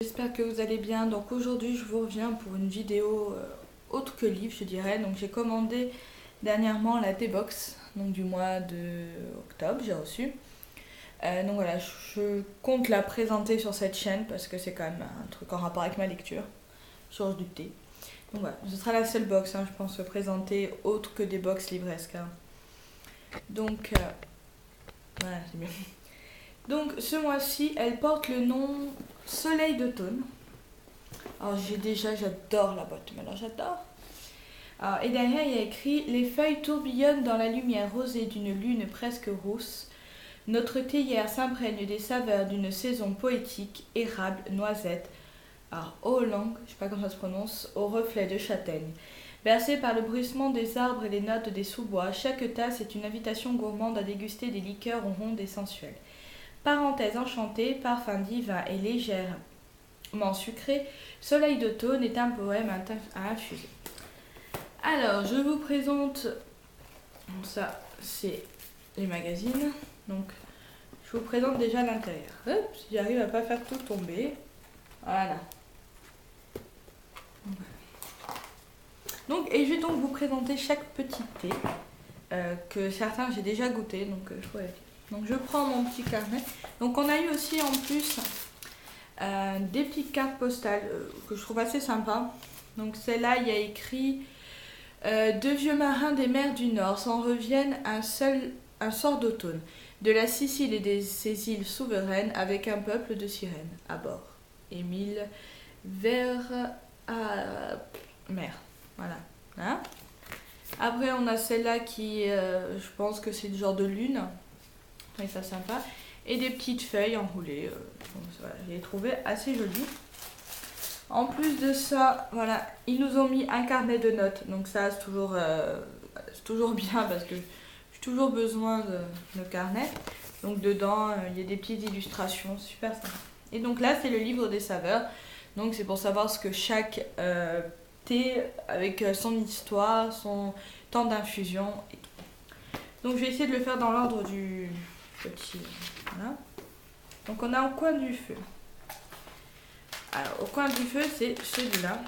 J'espère que vous allez bien. Donc aujourd'hui je vous reviens pour une vidéo autre que livre je dirais. Donc j'ai commandé dernièrement la T-Box donc du mois de octobre, j'ai reçu. Donc voilà, je compte la présenter sur cette chaîne parce que c'est quand même un truc en rapport avec ma lecture. Je change du thé. Donc voilà, ce sera la seule box, je pense, présenter autre que des box livresques. Donc voilà, c'est mieux. Donc ce mois-ci, elle porte le nom Soleil d'automne. Alors j'adore la boîte, mais alors j'adore. Alors, et derrière il y a écrit: les feuilles tourbillonnent dans la lumière rosée d'une lune presque rousse. Notre théière s'imprègne des saveurs d'une saison poétique, érable, noisette. Alors Holang, je sais pas comment ça se prononce, au reflet de châtaigne. Bercée par le bruissement des arbres et les notes des sous-bois, chaque tasse est une invitation gourmande à déguster des liqueurs rondes et sensuelles. Parenthèse enchantée, parfum divin et légèrement sucré, Soleil d'automne est un poème à infuser. Alors, je vous présente, ça c'est les magazines, donc je vous présente déjà l'intérieur. Hop, si j'arrive à pas faire tout tomber, voilà. Donc, et je vais donc vous présenter chaque petit thé, que certains j'ai déjà goûté, donc je pourrais. Donc je prends mon petit carnet. Donc on a eu aussi en plus des petites cartes postales que je trouve assez sympa. Donc celle-là, il y a écrit deux vieux marins des mers du Nord s'en reviennent un sort d'automne, de la Sicile et de ses îles souveraines, avec un peuple de sirènes à bord. Émile vers mer. Voilà. Hein. Après, on a celle-là qui, je pense que c'est le genre de lune. Et ça sympa. Et des petites feuilles enroulées. Donc, voilà, je les ai trouvées assez jolies. En plus de ça, voilà, ils nous ont mis un carnet de notes. Donc ça, c'est toujours bien parce que j'ai toujours besoin de carnet. Donc dedans, il y a des petites illustrations, super sympa. Et donc là, c'est le livre des saveurs. Donc c'est pour savoir ce que chaque thé, avec son histoire, son temps d'infusion et tout. Donc je vais essayer de le faire dans l'ordre du petit. Voilà. Donc on a au coin du feu. Alors au coin du feu, c'est celui-là.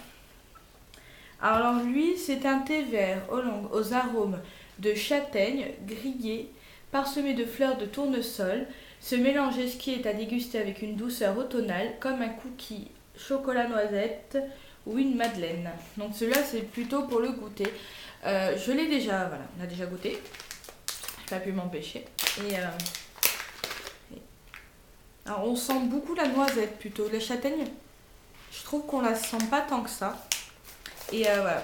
Alors lui, c'est un thé vert aux arômes de châtaigne grillé, parsemé de fleurs de tournesol. Ce mélange exquis est à déguster avec une douceur automnale, comme un cookie chocolat noisette ou une madeleine. Donc celui-là, c'est plutôt pour le goûter. Je l'ai déjà, voilà, on a déjà goûté. Je n'ai pas pu m'empêcher. Alors on sent beaucoup la noisette plutôt. La châtaigne, je trouve qu'on la sent pas tant que ça. Et voilà,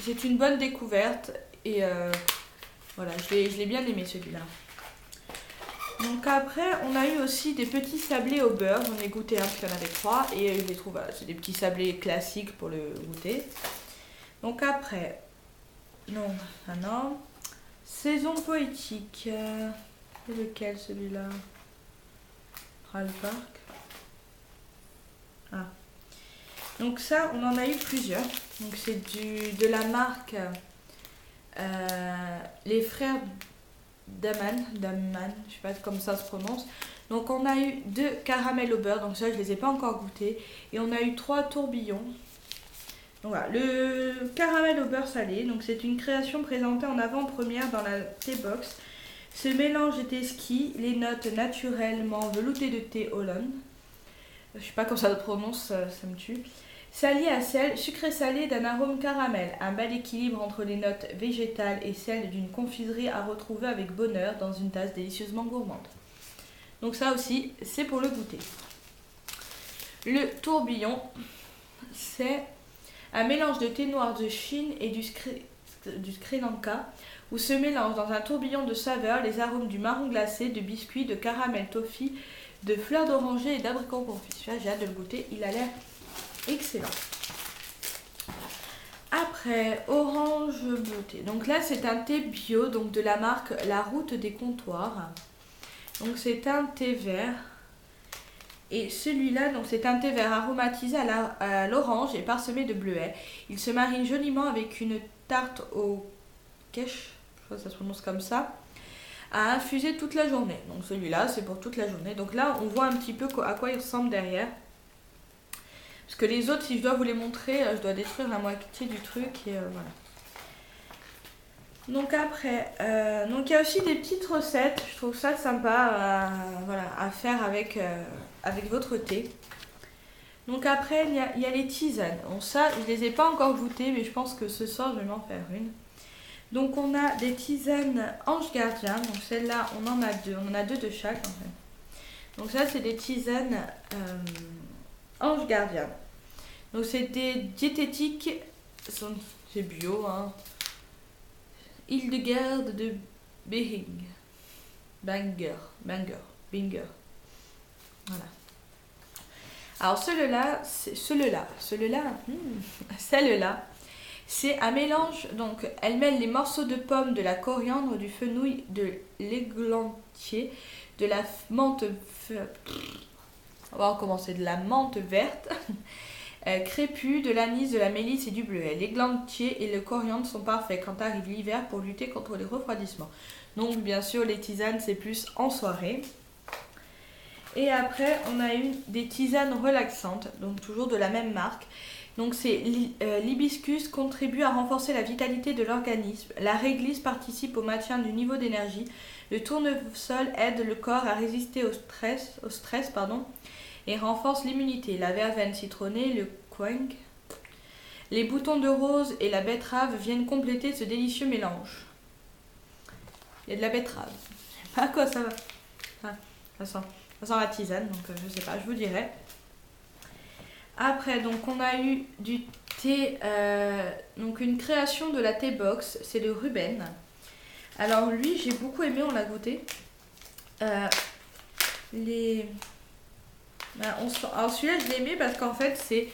c'est une bonne découverte. Et voilà, je l'ai bien aimé celui-là. Donc après, on a eu aussi des petits sablés au beurre. J'en ai goûté un, puis il y en avait 3. Et je les trouve, voilà, c'est des petits sablés classiques pour le goûter. Donc après, non, ah non. Saison poétique. C'est lequel celui-là? Le parc. Ah. Donc ça, on en a eu plusieurs. Donc c'est de la marque les frères Daman, je sais pas comment ça se prononce. Donc on a eu 2 caramels au beurre, donc ça je les ai pas encore goûtés. Et on a eu 3 tourbillons. Donc voilà, le caramel au beurre salé, donc c'est une création présentée en avant-première dans la T-Box. Ce mélange est exquis, les notes naturellement veloutées de thé Hollande. Je sais pas comment ça se prononce, ça me tue. S'allie à celle sucré-salé d'un arôme caramel, un bel équilibre entre les notes végétales et celles d'une confiserie à retrouver avec bonheur dans une tasse délicieusement gourmande. Donc ça aussi, c'est pour le goûter. Le tourbillon, c'est un mélange de thé noir de Chine et du Sri Lanka, où se mélangent dans un tourbillon de saveurs les arômes du marron glacé, de biscuits, de caramel toffee, de fleurs d'oranger et d'abricot confit. J'ai hâte de le goûter, il a l'air excellent. Après, orange beauté. Donc là, c'est un thé bio, donc de la marque La Route des Comptoirs. Donc c'est un thé vert. Et celui-là, donc c'est un thé vert aromatisé à l'orange et parsemé de bleuets. Il se marine joliment avec une tarte au quiche, je crois que ça se prononce comme ça, à infuser toute la journée. Donc celui-là, c'est pour toute la journée. Donc là, on voit un petit peu à quoi il ressemble derrière. Parce que les autres, si je dois vous les montrer, je dois détruire la moitié du truc et voilà. Donc après, donc il y a aussi des petites recettes, je trouve ça sympa voilà, à faire avec votre thé. Donc après, il y a les tisanes. Bon, ça, je les ai pas encore goûtées, mais je pense que ce soir, je vais m'en faire une. Donc on a des tisanes ange gardien. Donc celle-là, on en a deux. On en a deux de chaque en fait. Donc ça, c'est des tisanes ange gardien. Donc c'est des diététiques, c'est bio, hein. Hildegarde de Behing. Binger. Voilà. Alors celle-là, c'est un mélange. Donc elle mêle les morceaux de pommes, de la coriandre, du fenouil, de l'églantier, de la menthe. On va recommencer. De la menthe verte. Crépus, de l'anis, de la mélisse et du bleuet. L'églantier et le coriandre sont parfaits quand arrive l'hiver pour lutter contre les refroidissements. Donc bien sûr les tisanes c'est plus en soirée. Et après on a des tisanes relaxantes, donc toujours de la même marque. Donc c'est l'hibiscus contribue à renforcer la vitalité de l'organisme. La réglisse participe au maintien du niveau d'énergie. Le tournesol aide le corps à résister au stress, et renforce l'immunité. La verveine citronnée, le quang, les boutons de rose et la betterave viennent compléter ce délicieux mélange. Il y a de la betterave. Je sais pas à quoi ça va. Ah, ça sent la tisane, donc je sais pas, je vous dirai. Après, donc on a eu du thé, donc une création de la Thé Box, c'est le Ruben. Alors lui, j'ai beaucoup aimé, on l'a goûté. Alors celui-là je l'ai aimé parce qu'en fait c'est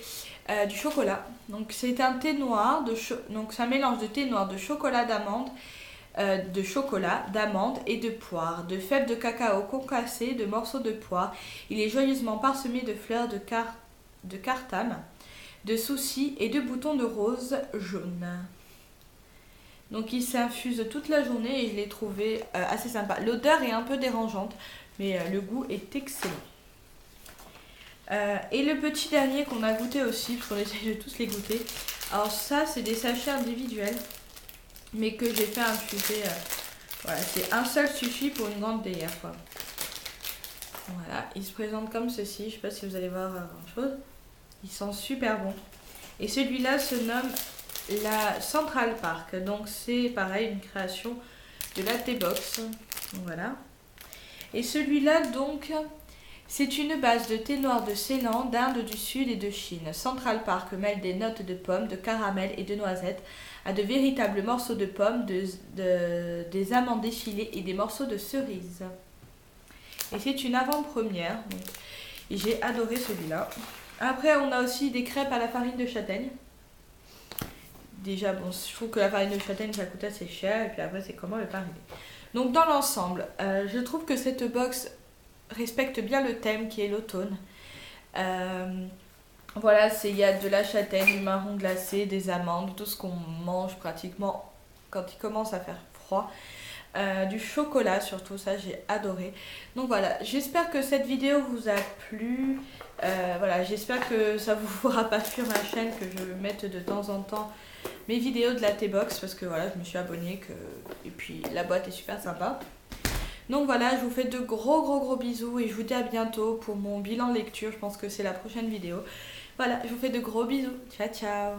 du chocolat. Donc c'est un thé noir, donc c'est un mélange de thé noir, de chocolat d'amande, d'amande et de poire, de fèves de cacao concassées, de morceaux de poire. Il est joyeusement parsemé de fleurs de cartame, de soucis et de boutons de rose jaune. Donc il s'infuse toute la journée et je l'ai trouvé assez sympa. L'odeur est un peu dérangeante, mais le goût est excellent. Et le petit dernier qu'on a goûté aussi, parce qu'on essaie de tous les goûter. Alors ça, c'est des sachets individuels, mais que j'ai fait infuser. Voilà, c'est un seul suffit pour une grande théière, quoi. Voilà, il se présente comme ceci. Je sais pas si vous allez voir grand chose. Ils sont super bons. Et celui-là se nomme la Central Park. Donc c'est pareil, une création de la Thé Box. Donc voilà. Et celui-là, donc, c'est une base de thé noir de Ceylan, d'Inde du Sud et de Chine. Central Park mêle des notes de pommes, de caramel et de noisettes à de véritables morceaux de pommes, des amandes défilées et des morceaux de cerises. Et c'est une avant-première. Et j'ai adoré celui-là. Après, on a aussi des crêpes à la farine de châtaigne. Déjà, bon, je trouve que la farine de châtaigne, ça coûte assez cher. Et puis après, c'est comment le fariner. Donc, dans l'ensemble, je trouve que cette box respecte bien le thème qui est l'automne. Voilà, il y a de la châtaigne, du marron glacé, des amandes, tout ce qu'on mange pratiquement quand il commence à faire froid. Du chocolat surtout, ça j'ai adoré. Donc voilà, j'espère que cette vidéo vous a plu. Voilà, j'espère que ça vous fera pas fuir ma chaîne, que je mette de temps en temps mes vidéos de la Thé Box, parce que voilà, je me suis abonnée et puis la boîte est super sympa. Donc voilà, je vous fais de gros bisous et je vous dis à bientôt pour mon bilan lecture. Je pense que c'est la prochaine vidéo. Voilà, je vous fais de gros bisous. Ciao ciao.